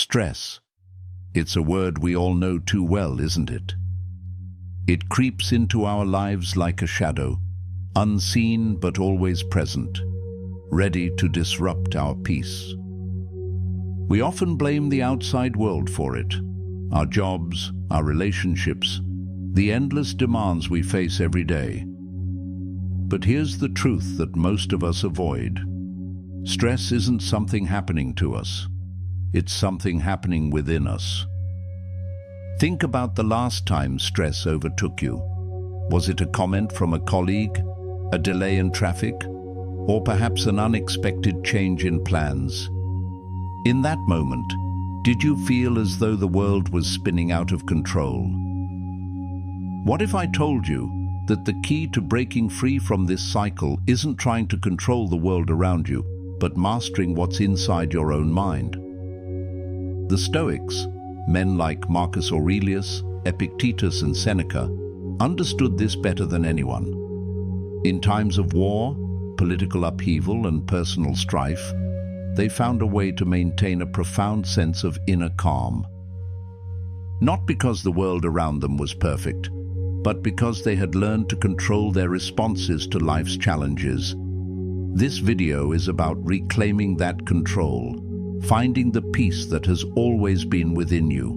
Stress. It's a word we all know too well, isn't it? It creeps into our lives like a shadow, unseen but always present, ready to disrupt our peace. We often blame the outside world for it, our jobs, our relationships, the endless demands we face every day. But here's the truth that most of us avoid. Stress isn't something happening to us. It's something happening within us. Think about the last time stress overtook you. Was it a comment from a colleague, a delay in traffic, or perhaps an unexpected change in plans? In that moment, did you feel as though the world was spinning out of control? What if I told you that the key to breaking free from this cycle isn't trying to control the world around you, but mastering what's inside your own mind? The Stoics, men like Marcus Aurelius, Epictetus, and Seneca, understood this better than anyone. In times of war, political upheaval, and personal strife, they found a way to maintain a profound sense of inner calm. Not because the world around them was perfect, but because they had learned to control their responses to life's challenges. This video is about reclaiming that control, finding the peace that has always been within you.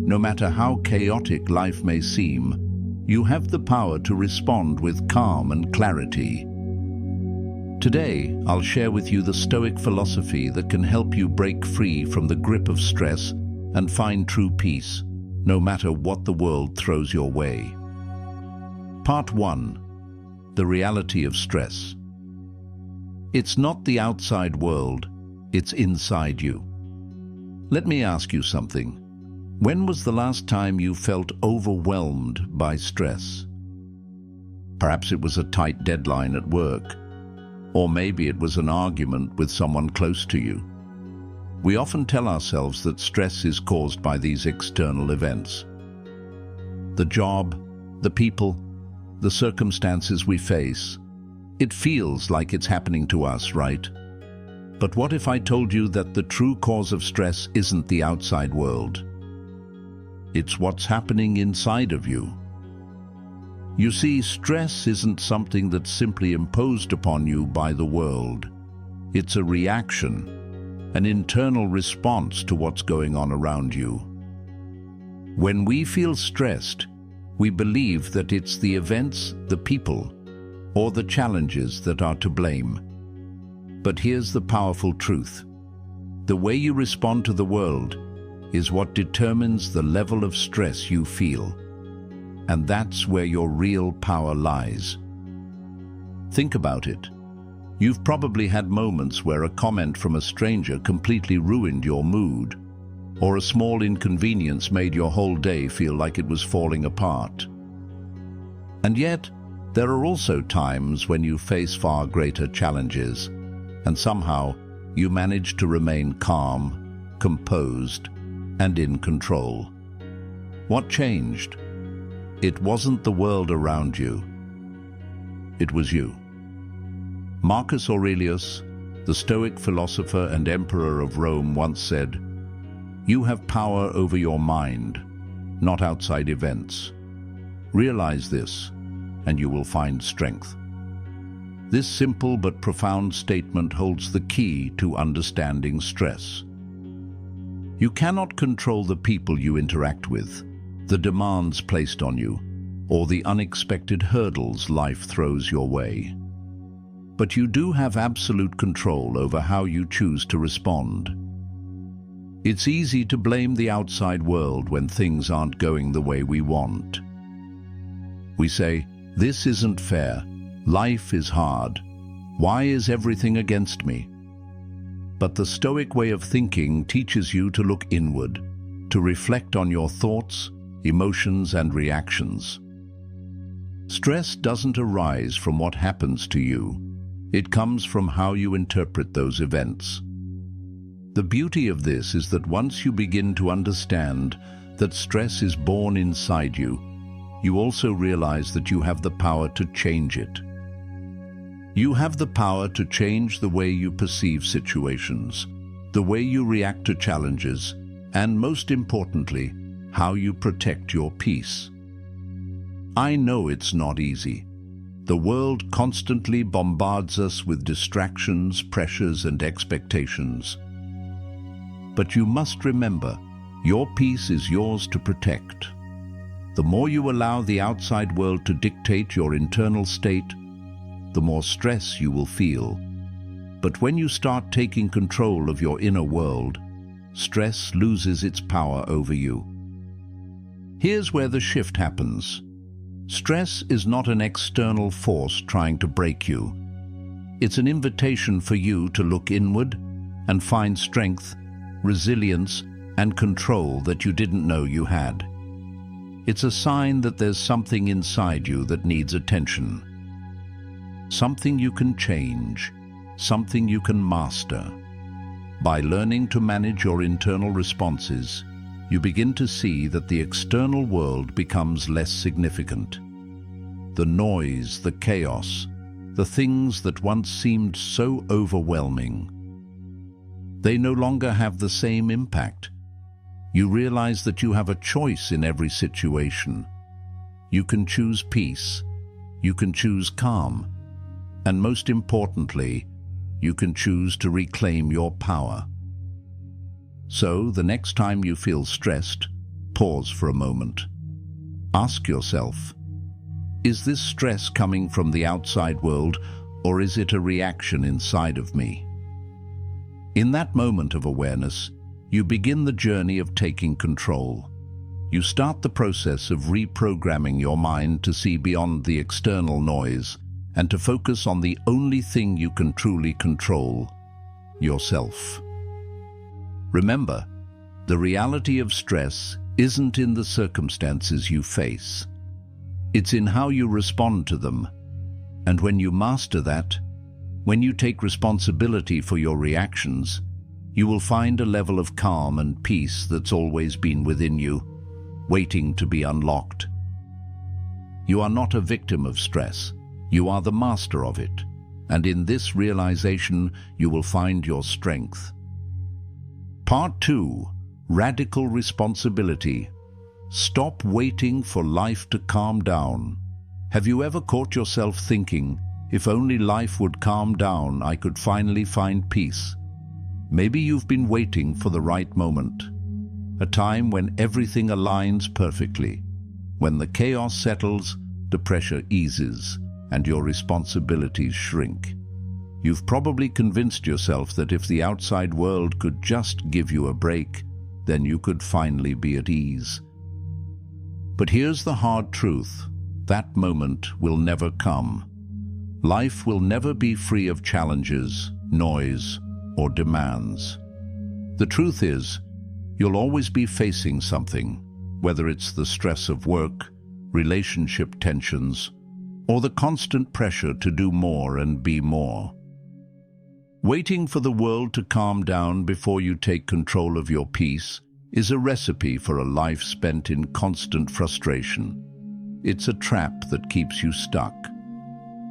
No matter how chaotic life may seem, you have the power to respond with calm and clarity. Today, I'll share with you the Stoic philosophy that can help you break free from the grip of stress and find true peace, no matter what the world throws your way. Part 1. The reality of stress. It's not the outside world, it's inside you. Let me ask you something. When was the last time you felt overwhelmed by stress? Perhaps it was a tight deadline at work, or maybe it was an argument with someone close to you. We often tell ourselves that stress is caused by these external events. The job, the people, the circumstances we face. It feels like it's happening to us, right? But what if I told you that the true cause of stress isn't the outside world? It's what's happening inside of you. You see, stress isn't something that's simply imposed upon you by the world. It's a reaction, an internal response to what's going on around you. When we feel stressed, we believe that it's the events, the people, or the challenges that are to blame. But here's the powerful truth. The way you respond to the world is what determines the level of stress you feel. And that's where your real power lies. Think about it. You've probably had moments where a comment from a stranger completely ruined your mood, or a small inconvenience made your whole day feel like it was falling apart. And yet, there are also times when you face far greater challenges, and somehow you manage to remain calm, composed, and in control. What changed? It wasn't the world around you. It was you. Marcus Aurelius, the Stoic philosopher and emperor of Rome, once said, "You have power over your mind, not outside events. Realize this, and you will find strength." This simple but profound statement holds the key to understanding stress. You cannot control the people you interact with, the demands placed on you, or the unexpected hurdles life throws your way. But you do have absolute control over how you choose to respond. It's easy to blame the outside world when things aren't going the way we want. We say, "This isn't fair. Life is hard. Why is everything against me?" But the Stoic way of thinking teaches you to look inward, to reflect on your thoughts, emotions, and reactions. Stress doesn't arise from what happens to you. It comes from how you interpret those events. The beauty of this is that once you begin to understand that stress is born inside you, you also realize that you have the power to change it. You have the power to change the way you perceive situations, the way you react to challenges, and most importantly, how you protect your peace. I know it's not easy. The world constantly bombards us with distractions, pressures, and expectations. But you must remember, your peace is yours to protect. The more you allow the outside world to dictate your internal state, the more stress you will feel. But when you start taking control of your inner world, stress loses its power over you. Here's where the shift happens. Stress is not an external force trying to break you. It's an invitation for you to look inward and find strength, resilience, and control that you didn't know you had. It's a sign that there's something inside you that needs attention. Something you can change, something you can master. By learning to manage your internal responses, you begin to see that the external world becomes less significant. The noise, the chaos, the things that once seemed so overwhelming, they no longer have the same impact. You realize that you have a choice in every situation. You can choose peace, you can choose calm, and most importantly, you can choose to reclaim your power. So, the next time you feel stressed, pause for a moment. Ask yourself, is this stress coming from the outside world, or is it a reaction inside of me? In that moment of awareness, you begin the journey of taking control. You start the process of reprogramming your mind to see beyond the external noise and to focus on the only thing you can truly control, yourself. Remember, the reality of stress isn't in the circumstances you face. It's in how you respond to them. And when you master that, when you take responsibility for your reactions, you will find a level of calm and peace that's always been within you, waiting to be unlocked. You are not a victim of stress. You are the master of it. And in this realization, you will find your strength. Part 2. Radical responsibility. Stop waiting for life to calm down. Have you ever caught yourself thinking, if only life would calm down, I could finally find peace? Maybe you've been waiting for the right moment, a time when everything aligns perfectly, when the chaos settles, the pressure eases, and your responsibilities shrink. You've probably convinced yourself that if the outside world could just give you a break, then you could finally be at ease. But here's the hard truth. That moment will never come. Life will never be free of challenges, noise, or demands. The truth is, you'll always be facing something, whether it's the stress of work, relationship tensions, or the constant pressure to do more and be more. Waiting for the world to calm down before you take control of your peace is a recipe for a life spent in constant frustration. It's a trap that keeps you stuck.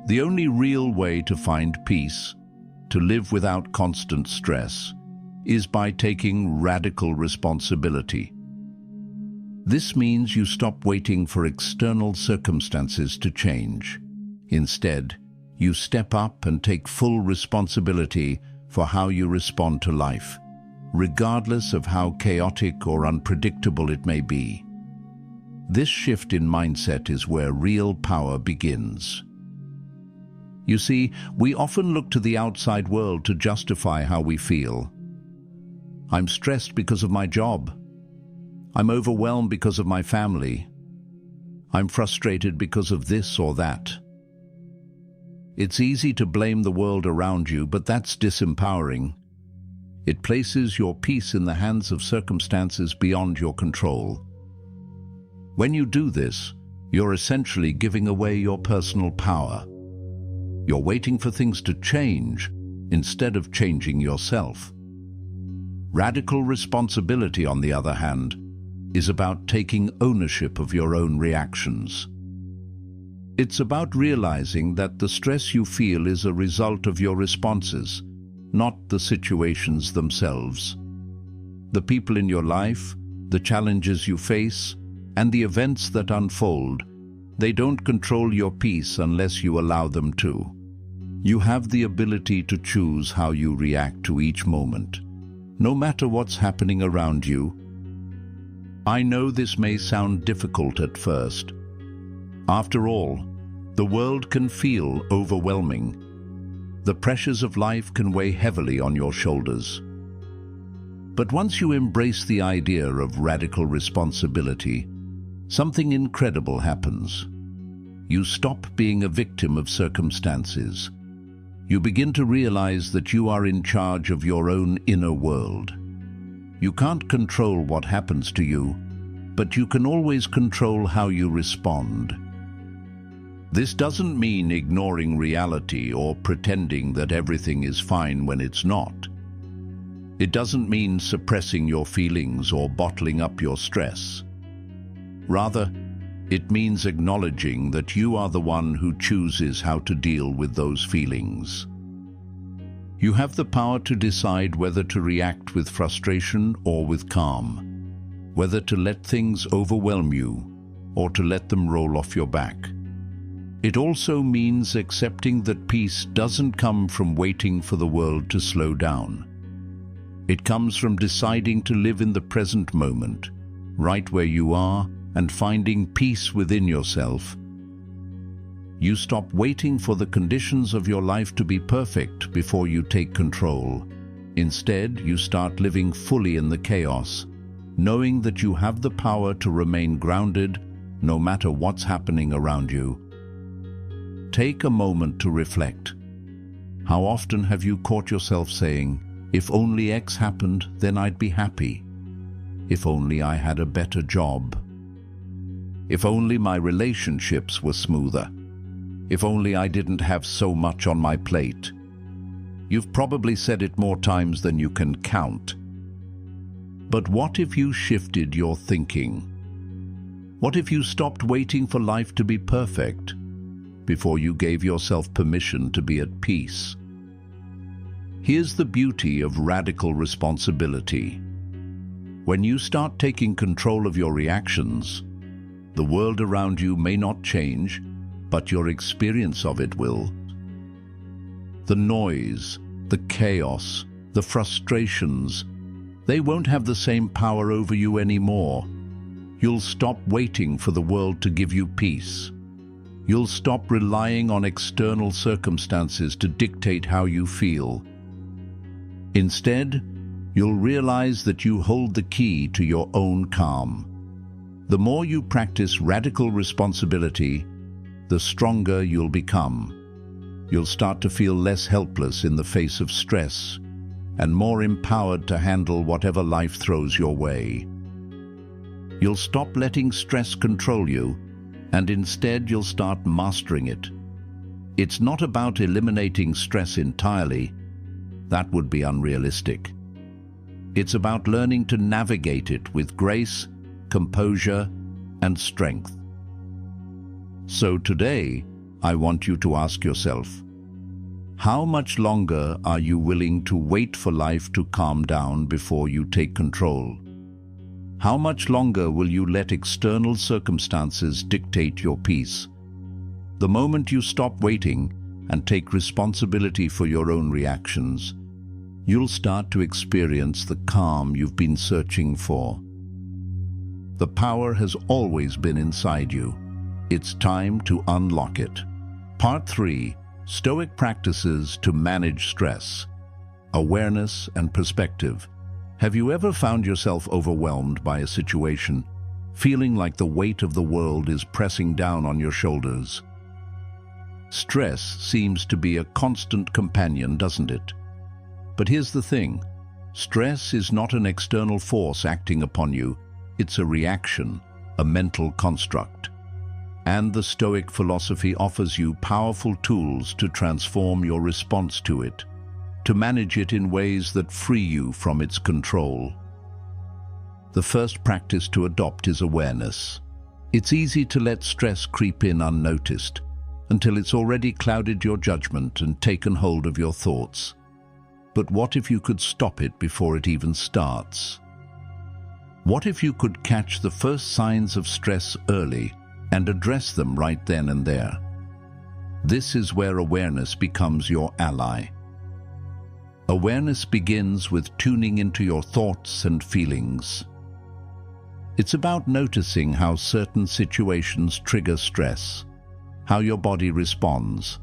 The only real way to find peace, to live without constant stress, is by taking radical responsibility. This means you stop waiting for external circumstances to change. Instead, you step up and take full responsibility for how you respond to life, regardless of how chaotic or unpredictable it may be. This shift in mindset is where real power begins. You see, we often look to the outside world to justify how we feel. I'm stressed because of my job. I'm overwhelmed because of my family. I'm frustrated because of this or that. It's easy to blame the world around you, but that's disempowering. It places your peace in the hands of circumstances beyond your control. When you do this, you're essentially giving away your personal power. You're waiting for things to change instead of changing yourself. Radical responsibility, on the other hand, is about taking ownership of your own reactions. It's about realizing that the stress you feel is a result of your responses, not the situations themselves. The people in your life, the challenges you face, and the events that unfold, they don't control your peace unless you allow them to. You have the ability to choose how you react to each moment, no matter what's happening around you. I know this may sound difficult at first. After all, the world can feel overwhelming. The pressures of life can weigh heavily on your shoulders. But once you embrace the idea of radical responsibility, something incredible happens. You stop being a victim of circumstances. You begin to realize that you are in charge of your own inner world. You can't control what happens to you, but you can always control how you respond. This doesn't mean ignoring reality or pretending that everything is fine when it's not. It doesn't mean suppressing your feelings or bottling up your stress. Rather, it means acknowledging that you are the one who chooses how to deal with those feelings. You have the power to decide whether to react with frustration or with calm, whether to let things overwhelm you or to let them roll off your back. It also means accepting that peace doesn't come from waiting for the world to slow down. It comes from deciding to live in the present moment, right where you are, and finding peace within yourself. You stop waiting for the conditions of your life to be perfect before you take control. Instead, you start living fully in the chaos, knowing that you have the power to remain grounded no matter what's happening around you. Take a moment to reflect. How often have you caught yourself saying, "If only X happened, then I'd be happy. If only I had a better job. If only my relationships were smoother. If only I didn't have so much on my plate." You've probably said it more times than you can count. But what if you shifted your thinking? What if you stopped waiting for life to be perfect before you gave yourself permission to be at peace? Here's the beauty of radical responsibility. When you start taking control of your reactions, the world around you may not change, but your experience of it will. The noise, the chaos, the frustrations, they won't have the same power over you anymore. You'll stop waiting for the world to give you peace. You'll stop relying on external circumstances to dictate how you feel. Instead, you'll realize that you hold the key to your own calm. The more you practice radical responsibility, the stronger you'll become. You'll start to feel less helpless in the face of stress and more empowered to handle whatever life throws your way. You'll stop letting stress control you, and instead you'll start mastering it. It's not about eliminating stress entirely. That would be unrealistic. It's about learning to navigate it with grace, composure, and strength. So today, I want you to ask yourself, how much longer are you willing to wait for life to calm down before you take control? How much longer will you let external circumstances dictate your peace? The moment you stop waiting and take responsibility for your own reactions, you'll start to experience the calm you've been searching for. The power has always been inside you. It's time to unlock it. Part 3. Stoic Practices to Manage Stress. Awareness and Perspective. Have you ever found yourself overwhelmed by a situation, feeling like the weight of the world is pressing down on your shoulders? Stress seems to be a constant companion, doesn't it? But here's the thing. Stress is not an external force acting upon you. It's a reaction, a mental construct. And the Stoic philosophy offers you powerful tools to transform your response to it, to manage it in ways that free you from its control. The first practice to adopt is awareness. It's easy to let stress creep in unnoticed, until it's already clouded your judgment and taken hold of your thoughts. But what if you could stop it before it even starts? What if you could catch the first signs of stress early and address them right then and there? This is where awareness becomes your ally. Awareness begins with tuning into your thoughts and feelings. It's about noticing how certain situations trigger stress, how your body responds,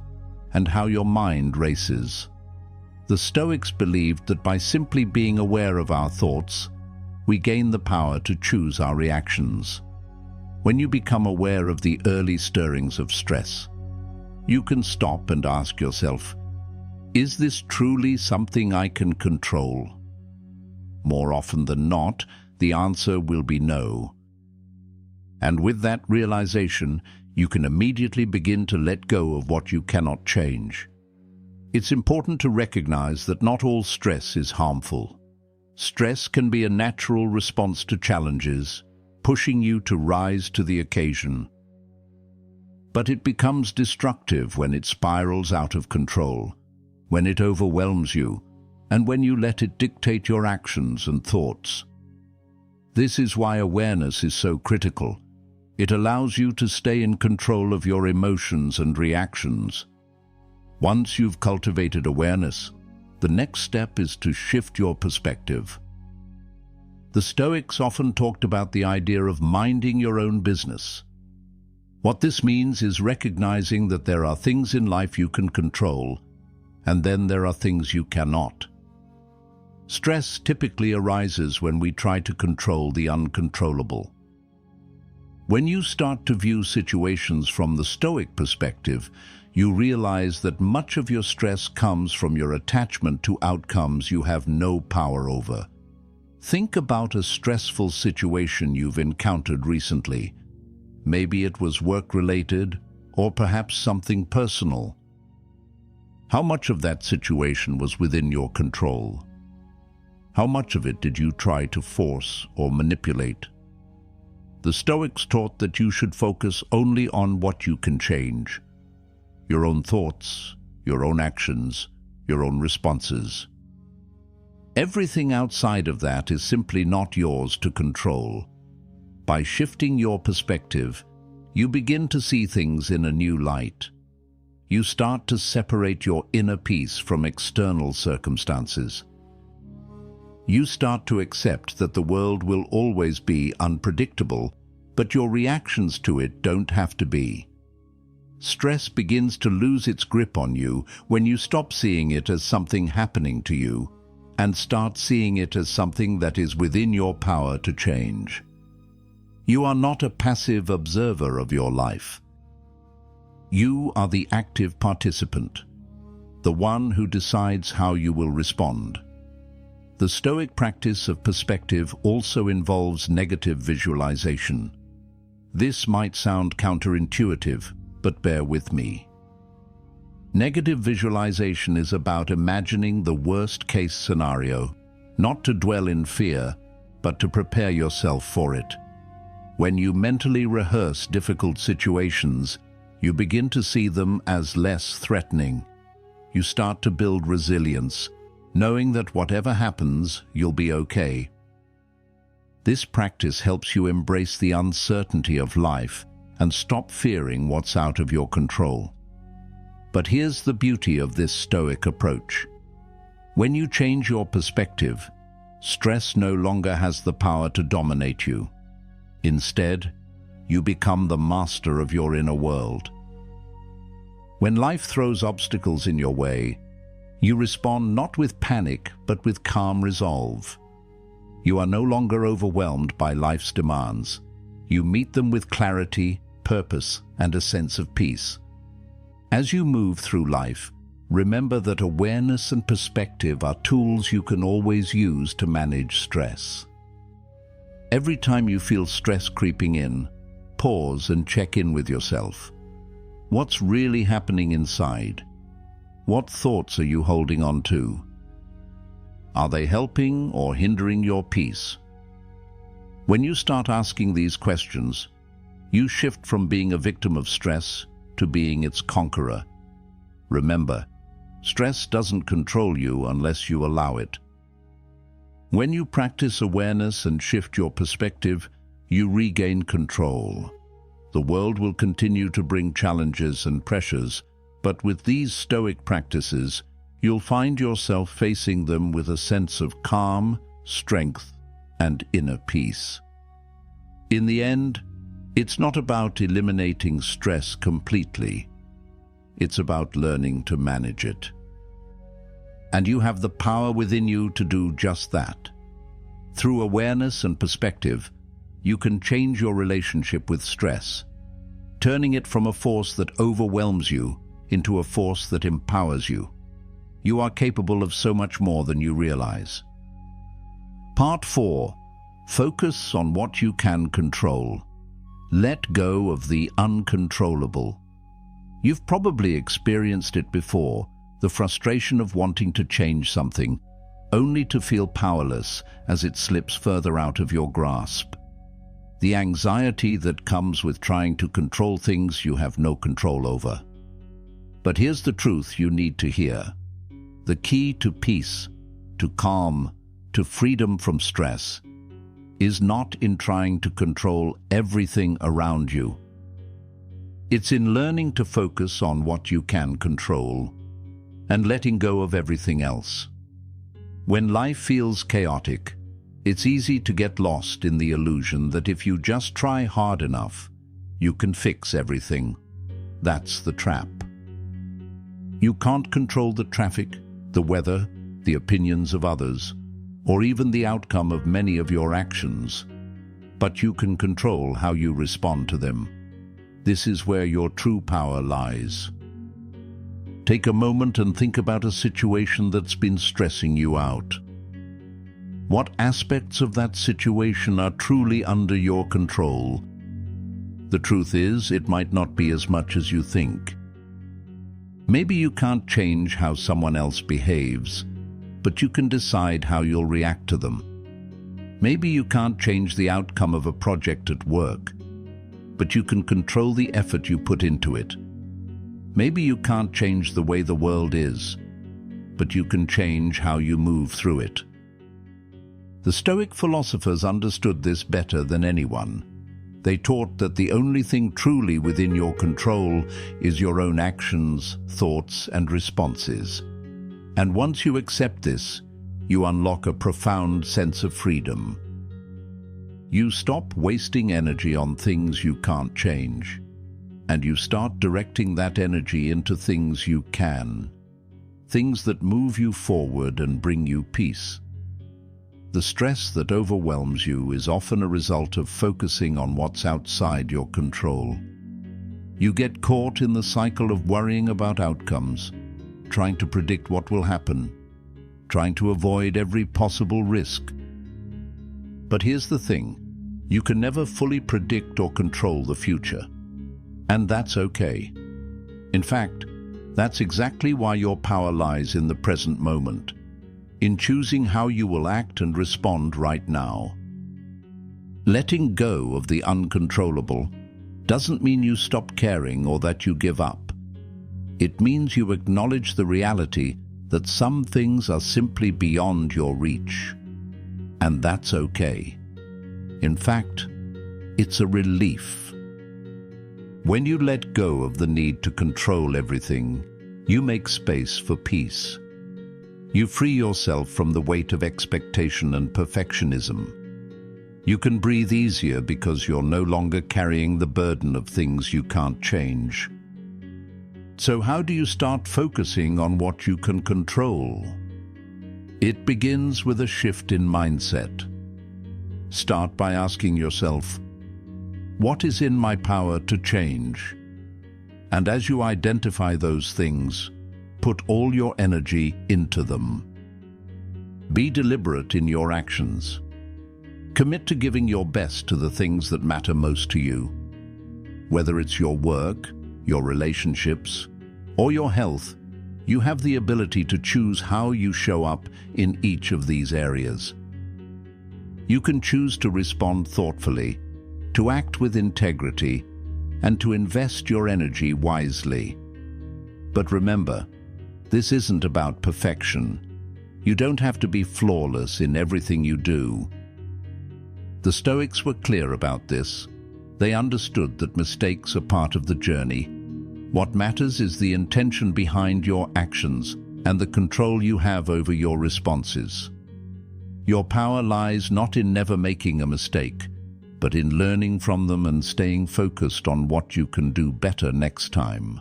and how your mind races. The Stoics believed that by simply being aware of our thoughts, we gain the power to choose our reactions. When you become aware of the early stirrings of stress, you can stop and ask yourself, is this truly something I can control? More often than not, the answer will be no. And with that realization, you can immediately begin to let go of what you cannot change. It's important to recognize that not all stress is harmful. Stress can be a natural response to challenges, pushing you to rise to the occasion. But it becomes destructive when it spirals out of control, when it overwhelms you, and when you let it dictate your actions and thoughts. This is why awareness is so critical. It allows you to stay in control of your emotions and reactions. Once you've cultivated awareness, the next step is to shift your perspective. The Stoics often talked about the idea of minding your own business. What this means is recognizing that there are things in life you can control, and then there are things you cannot. Stress typically arises when we try to control the uncontrollable. When you start to view situations from the Stoic perspective, you realize that much of your stress comes from your attachment to outcomes you have no power over. Think about a stressful situation you've encountered recently. Maybe it was work-related, or perhaps something personal. How much of that situation was within your control? How much of it did you try to force or manipulate? The Stoics taught that you should focus only on what you can change. Your own thoughts, your own actions, your own responses. Everything outside of that is simply not yours to control. By shifting your perspective, you begin to see things in a new light. You start to separate your inner peace from external circumstances. You start to accept that the world will always be unpredictable, but your reactions to it don't have to be. Stress begins to lose its grip on you when you stop seeing it as something happening to you and start seeing it as something that is within your power to change. You are not a passive observer of your life. You are the active participant, the one who decides how you will respond. The Stoic practice of perspective also involves negative visualization. This might sound counterintuitive, but bear with me. Negative visualization is about imagining the worst-case scenario, not to dwell in fear, but to prepare yourself for it. When you mentally rehearse difficult situations, you begin to see them as less threatening. You start to build resilience, knowing that whatever happens, you'll be okay. This practice helps you embrace the uncertainty of life and stop fearing what's out of your control. But here's the beauty of this Stoic approach. When you change your perspective, stress no longer has the power to dominate you. Instead, you become the master of your inner world. When life throws obstacles in your way, you respond not with panic, but with calm resolve. You are no longer overwhelmed by life's demands. You meet them with clarity, purpose, and a sense of peace. As you move through life, remember that awareness and perspective are tools you can always use to manage stress. Every time you feel stress creeping in, pause and check in with yourself. What's really happening inside? What thoughts are you holding on to? Are they helping or hindering your peace? When you start asking these questions, you shift from being a victim of stress to being its conqueror. Remember, stress doesn't control you unless you allow it. When you practice awareness and shift your perspective, you regain control. The world will continue to bring challenges and pressures, but with these stoic practices, you'll find yourself facing them with a sense of calm, strength, and inner peace. In the end, it's not about eliminating stress completely. It's about learning to manage it. And you have the power within you to do just that. Through awareness and perspective, you can change your relationship with stress, turning it from a force that overwhelms you into a force that empowers you. You are capable of so much more than you realize. Part 4. Focus on what you can control. Let go of the uncontrollable. You've probably experienced it before, the frustration of wanting to change something, only to feel powerless as it slips further out of your grasp. The anxiety that comes with trying to control things you have no control over. But here's the truth you need to hear. The key to peace, to calm, to freedom from stress, is not in trying to control everything around you. It's in learning to focus on what you can control and letting go of everything else. When life feels chaotic, it's easy to get lost in the illusion that if you just try hard enough, you can fix everything. That's the trap. You can't control the traffic, the weather, the opinions of others, or even the outcome of many of your actions, but you can control how you respond to them. This is where your true power lies. Take a moment and think about a situation that's been stressing you out. What aspects of that situation are truly under your control? The truth is, it might not be as much as you think. Maybe you can't change how someone else behaves, but you can decide how you'll react to them. Maybe you can't change the outcome of a project at work, but you can control the effort you put into it. Maybe you can't change the way the world is, but you can change how you move through it. The Stoic philosophers understood this better than anyone. They taught that the only thing truly within your control is your own actions, thoughts, and responses. And once you accept this, you unlock a profound sense of freedom. You stop wasting energy on things you can't change, and you start directing that energy into things you can, things that move you forward and bring you peace. The stress that overwhelms you is often a result of focusing on what's outside your control. You get caught in the cycle of worrying about outcomes, trying to predict what will happen, trying to avoid every possible risk. But here's the thing, you can never fully predict or control the future. And that's okay. In fact, that's exactly why your power lies in the present moment, in choosing how you will act and respond right now. Letting go of the uncontrollable doesn't mean you stop caring or that you give up. It means you acknowledge the reality that some things are simply beyond your reach. And that's okay. In fact, it's a relief. When you let go of the need to control everything, you make space for peace. You free yourself from the weight of expectation and perfectionism. You can breathe easier because you're no longer carrying the burden of things you can't change. So how do you start focusing on what you can control? It begins with a shift in mindset. Start by asking yourself, what is in my power to change? And as you identify those things, put all your energy into them. Be deliberate in your actions. Commit to giving your best to the things that matter most to you. Whether it's your work, your relationships, or your health, you have the ability to choose how you show up in each of these areas. You can choose to respond thoughtfully, to act with integrity, and to invest your energy wisely. But remember, this isn't about perfection. You don't have to be flawless in everything you do. The Stoics were clear about this. They understood that mistakes are part of the journey. What matters is the intention behind your actions and the control you have over your responses. Your power lies not in never making a mistake, but in learning from them and staying focused on what you can do better next time.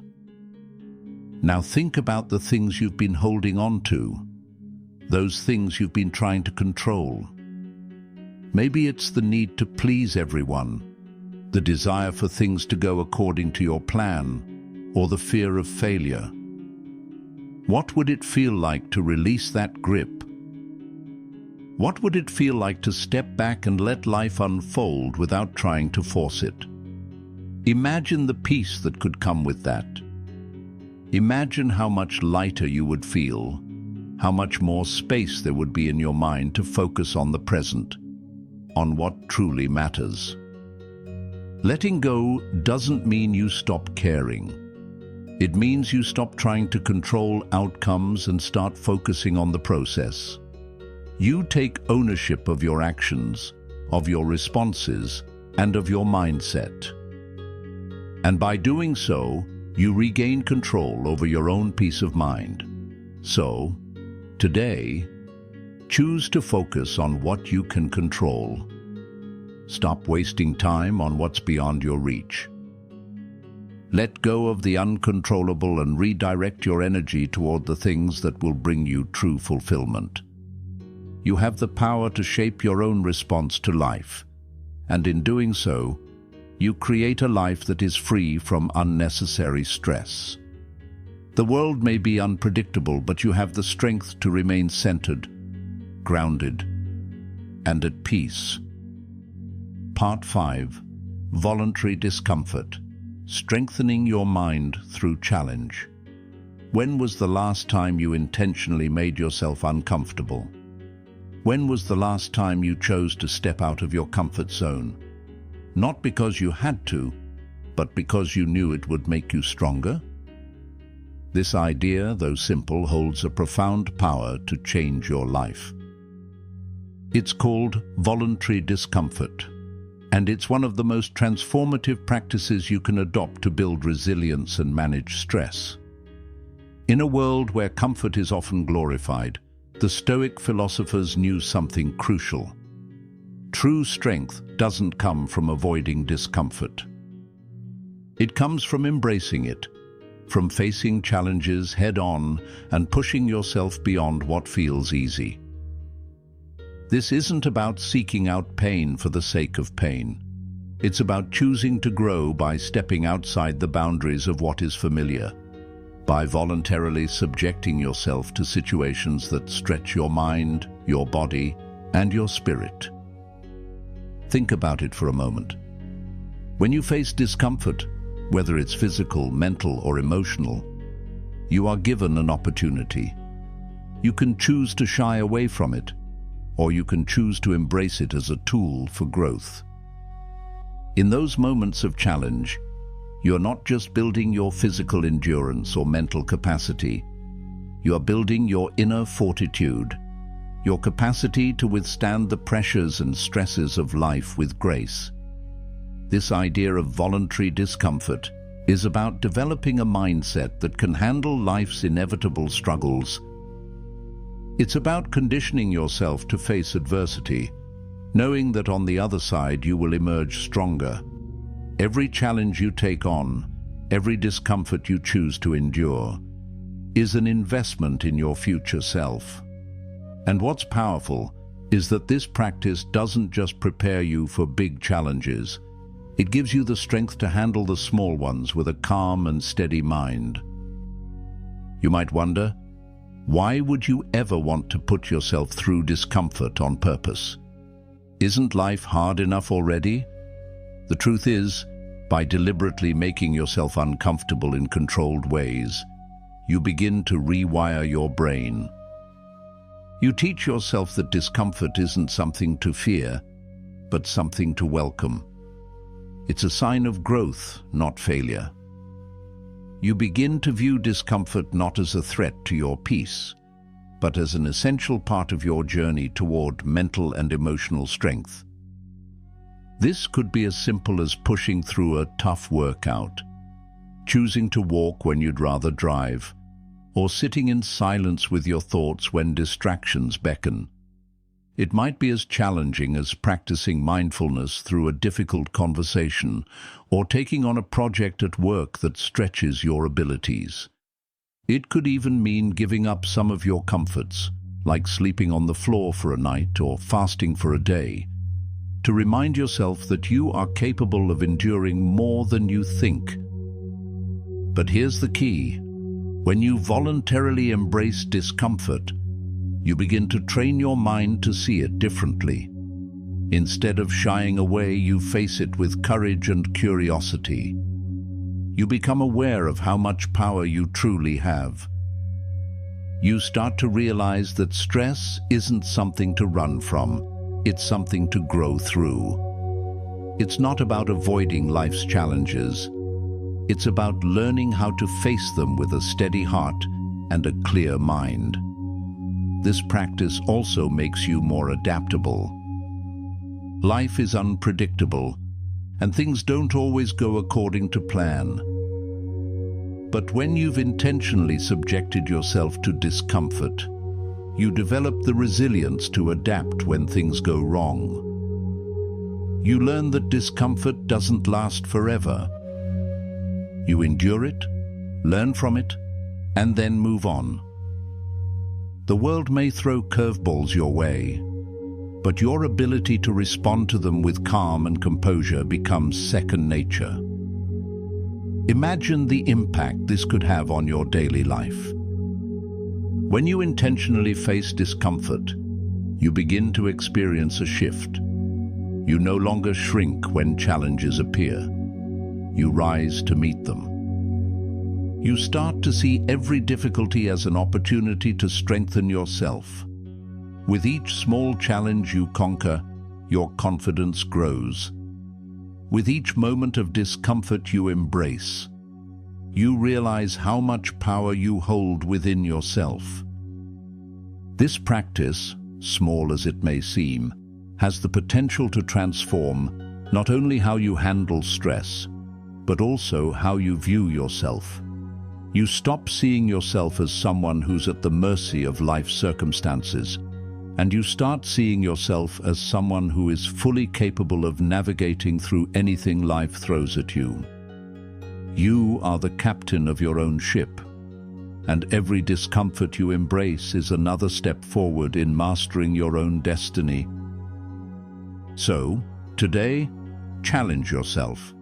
Now think about the things you've been holding on to, those things you've been trying to control. Maybe it's the need to please everyone, the desire for things to go according to your plan, or the fear of failure. What would it feel like to release that grip? What would it feel like to step back and let life unfold without trying to force it? Imagine the peace that could come with that. Imagine how much lighter you would feel, how much more space there would be in your mind to focus on the present, on what truly matters. Letting go doesn't mean you stop caring. It means you stop trying to control outcomes and start focusing on the process. You take ownership of your actions, of your responses, and of your mindset. And by doing so, you regain control over your own peace of mind. So, today, choose to focus on what you can control. Stop wasting time on what's beyond your reach. Let go of the uncontrollable and redirect your energy toward the things that will bring you true fulfillment. You have the power to shape your own response to life, and in doing so, you create a life that is free from unnecessary stress. The world may be unpredictable, but you have the strength to remain centered, grounded, and at peace. Part 5. Voluntary Discomfort. Strengthening your mind through challenge. When was the last time you intentionally made yourself uncomfortable? When was the last time you chose to step out of your comfort zone? Not because you had to, but because you knew it would make you stronger? This idea, though simple, holds a profound power to change your life. It's called voluntary discomfort, and it's one of the most transformative practices you can adopt to build resilience and manage stress. In a world where comfort is often glorified, the Stoic philosophers knew something crucial. True strength doesn't come from avoiding discomfort. It comes from embracing it, from facing challenges head-on and pushing yourself beyond what feels easy. This isn't about seeking out pain for the sake of pain. It's about choosing to grow by stepping outside the boundaries of what is familiar, by voluntarily subjecting yourself to situations that stretch your mind, your body, and your spirit. Think about it for a moment. When you face discomfort, whether it's physical, mental, or emotional, you are given an opportunity. You can choose to shy away from it, or you can choose to embrace it as a tool for growth. In those moments of challenge, you're not just building your physical endurance or mental capacity. You are building your inner fortitude, your capacity to withstand the pressures and stresses of life with grace. This idea of voluntary discomfort is about developing a mindset that can handle life's inevitable struggles. It's about conditioning yourself to face adversity, knowing that on the other side you will emerge stronger. Every challenge you take on, every discomfort you choose to endure, is an investment in your future self. And what's powerful is that this practice doesn't just prepare you for big challenges. It gives you the strength to handle the small ones with a calm and steady mind. You might wonder, why would you ever want to put yourself through discomfort on purpose? Isn't life hard enough already? The truth is, by deliberately making yourself uncomfortable in controlled ways, you begin to rewire your brain. You teach yourself that discomfort isn't something to fear, but something to welcome. It's a sign of growth, not failure. You begin to view discomfort not as a threat to your peace, but as an essential part of your journey toward mental and emotional strength. This could be as simple as pushing through a tough workout, choosing to walk when you'd rather drive, or sitting in silence with your thoughts when distractions beckon. It might be as challenging as practicing mindfulness through a difficult conversation or taking on a project at work that stretches your abilities. It could even mean giving up some of your comforts, like sleeping on the floor for a night or fasting for a day, to remind yourself that you are capable of enduring more than you think. But here's the key. When you voluntarily embrace discomfort, you begin to train your mind to see it differently. Instead of shying away, you face it with courage and curiosity. You become aware of how much power you truly have. You start to realize that stress isn't something to run from, it's something to grow through. It's not about avoiding life's challenges. It's about learning how to face them with a steady heart and a clear mind. This practice also makes you more adaptable. Life is unpredictable, and things don't always go according to plan. But when you've intentionally subjected yourself to discomfort, you develop the resilience to adapt when things go wrong. You learn that discomfort doesn't last forever. You endure it, learn from it, and then move on. The world may throw curveballs your way, but your ability to respond to them with calm and composure becomes second nature. Imagine the impact this could have on your daily life. When you intentionally face discomfort, you begin to experience a shift. You no longer shrink when challenges appear. You rise to meet them. You start to see every difficulty as an opportunity to strengthen yourself. With each small challenge you conquer, your confidence grows. With each moment of discomfort you embrace, you realize how much power you hold within yourself. This practice, small as it may seem, has the potential to transform not only how you handle stress, but also how you view yourself. You stop seeing yourself as someone who's at the mercy of life's circumstances, and you start seeing yourself as someone who is fully capable of navigating through anything life throws at you. You are the captain of your own ship, and every discomfort you embrace is another step forward in mastering your own destiny. So, today, challenge yourself.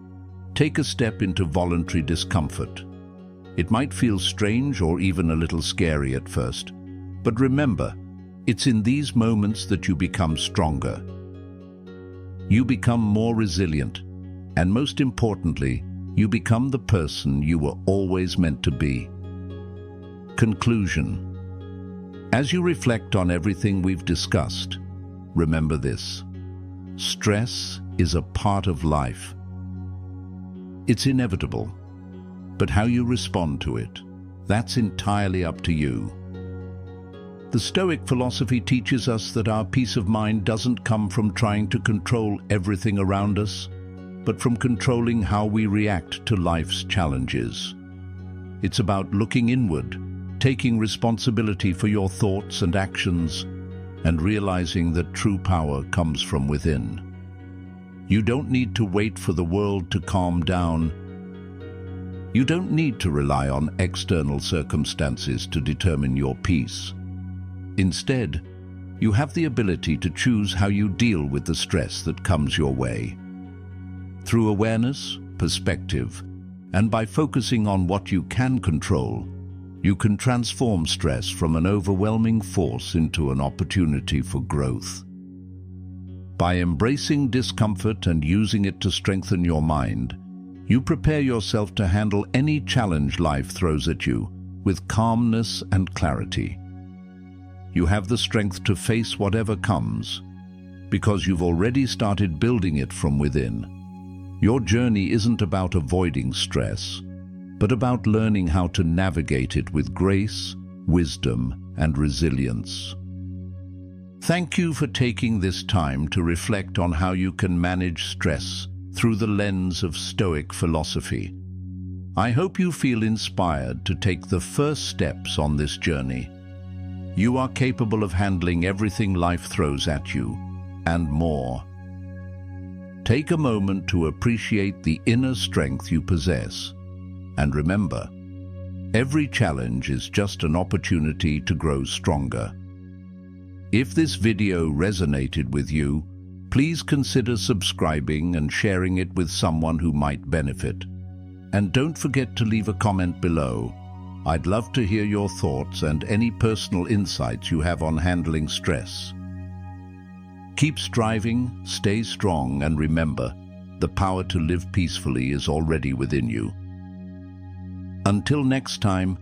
Take a step into voluntary discomfort. It might feel strange or even a little scary at first, but remember, it's in these moments that you become stronger. You become more resilient, and most importantly, you become the person you were always meant to be. Conclusion. As you reflect on everything we've discussed, remember this: stress is a part of life. It's inevitable, but how you respond to it, that's entirely up to you. The Stoic philosophy teaches us that our peace of mind doesn't come from trying to control everything around us, but from controlling how we react to life's challenges. It's about looking inward, taking responsibility for your thoughts and actions, and realizing that true power comes from within. You don't need to wait for the world to calm down. You don't need to rely on external circumstances to determine your peace. Instead, you have the ability to choose how you deal with the stress that comes your way. Through awareness, perspective, and by focusing on what you can control, you can transform stress from an overwhelming force into an opportunity for growth. By embracing discomfort and using it to strengthen your mind, you prepare yourself to handle any challenge life throws at you with calmness and clarity. You have the strength to face whatever comes, because you've already started building it from within. Your journey isn't about avoiding stress, but about learning how to navigate it with grace, wisdom, and resilience. Thank you for taking this time to reflect on how you can manage stress through the lens of Stoic philosophy. I hope you feel inspired to take the first steps on this journey. You are capable of handling everything life throws at you, and more. Take a moment to appreciate the inner strength you possess. And remember, every challenge is just an opportunity to grow stronger. If this video resonated with you, please consider subscribing and sharing it with someone who might benefit. And don't forget to leave a comment below. I'd love to hear your thoughts and any personal insights you have on handling stress. Keep striving, stay strong, and remember, the power to live peacefully is already within you. Until next time,